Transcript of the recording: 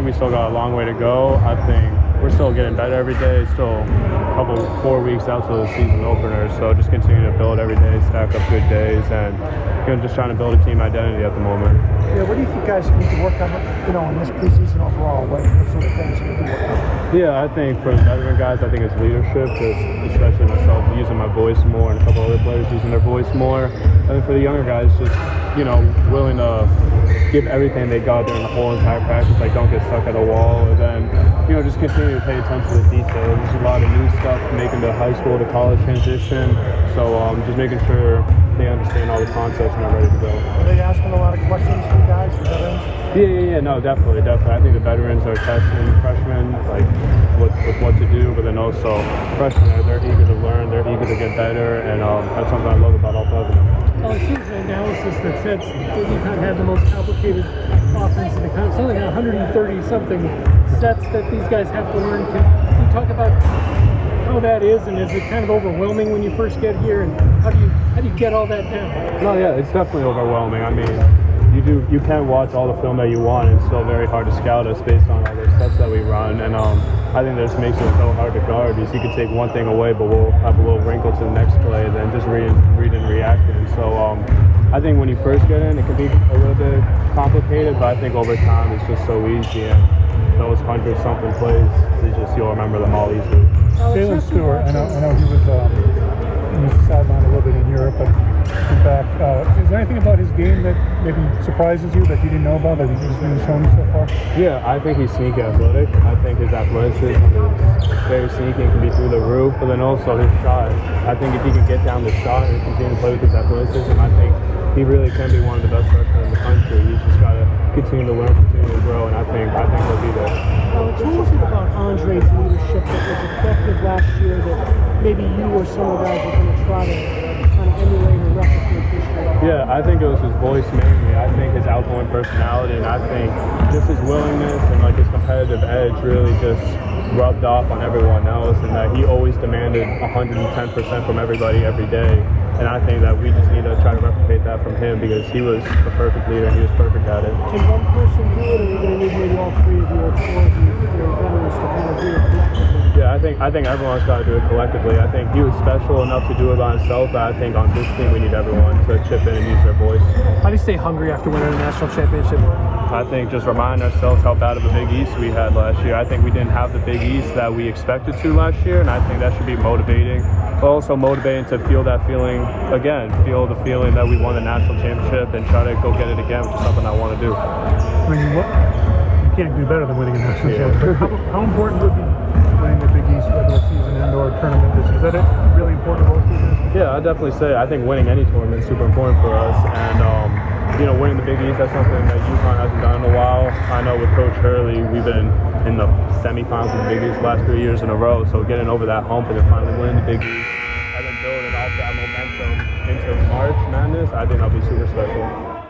think we still got a long way to go. I think we're still getting better every day. It's still a couple, 4 weeks out to the season opener. So just continue to build every day, stack up good days, and just trying to build a team identity at the moment. Yeah, what do you think guys need to work on, in this preseason overall? What sort of things you need to work on? Yeah, I think for the veteran guys, I think it's leadership, especially myself, using my voice more, and a couple other players using their voice more. I think for the younger guys, just, willing to give everything they got during the whole entire practice, like don't get stuck at a wall, and then, just continue to pay attention to the details. There's a lot of new stuff making the high school to college transition, so just making sure they understand all the concepts and are ready to go. Are they asking a lot of questions for you guys, for veterans? Yeah, no, definitely. I think the veterans are testing freshmen, like, with what to do, but then also freshmen, they're eager to learn, they're eager to get better, and that's something I love about all of them. Well, it seems an analysis that said that UConn had the most complicated offense in the country. Something like 130-something sets that these guys have to learn. Can you talk about how that is, and is it kind of overwhelming when you first get here, and how do you get all that down? No, yeah, it's definitely overwhelming. I mean, you can watch all the film that you want, and it's still very hard to scout us based on all the sets that we run, and I think that just makes it so hard to guard, because you can take one thing away, but we'll have a little wrinkle to the next play, and then just read and react. And so I think when you first get in, it can be a little bit complicated, but I think over time it's just so easy, and those 100-something plays, you'll remember them all easily. Jalen Stewart, I know he was sidelined a little bit in Europe, but he's back. Is there anything about his game that maybe surprises you that you didn't know about that he's been showing you so far? Yeah, I think he's sneaky athletic. I think his athleticism is very sneaky and can be through the roof, but then also his shot. I think if he can get down the shot and continue to play with his athleticism, I think he really can be one of the best freshmen in the country. He's just got to continue to learn, continue to grow, and I think he'll be there. What was it about Andre's leadership that was effective last year that maybe you or some of the guys are going to try to kind of emulate or replicate this year? Yeah, I think it was his voice mainly. I think his outgoing personality, and I think just his willingness and his competitive edge really just rubbed off on everyone else, and that he always demanded 110% from everybody every day. And I think that we just need to try to replicate that from him, because he was the perfect leader and he was perfect at it. Can one person do it, or are you going to need maybe all three of you or four of you, veterans, to kind of do it collectively? Yeah, I think everyone's got to do it collectively. I think he was special enough to do it by himself, but I think on this team we need everyone to chip in and use their voice. How do you stay hungry after winning a national championship? I think just remind ourselves how bad of a Big East we had last year. I think we didn't have the Big East that we expected to last year, and I think that should be motivating. But also motivating to feel that feeling again, feel the feeling that we won the national championship and try to go get it again, which is something I want to do. I mean, you can't do better than winning a national championship. How important would be winning the Big East regular season indoor tournament? Is that a really important role for you guys? Yeah, I'd definitely say I think winning any tournament is super important for us, and winning the Big East, that's something that UConn hasn't done in a while. I know with Coach Hurley, we've been in the semifinals of the Big East the last 3 years in a row, so getting over that hump and then finally winning the Big East and then building off that momentum into March Madness, I think that'll be super special.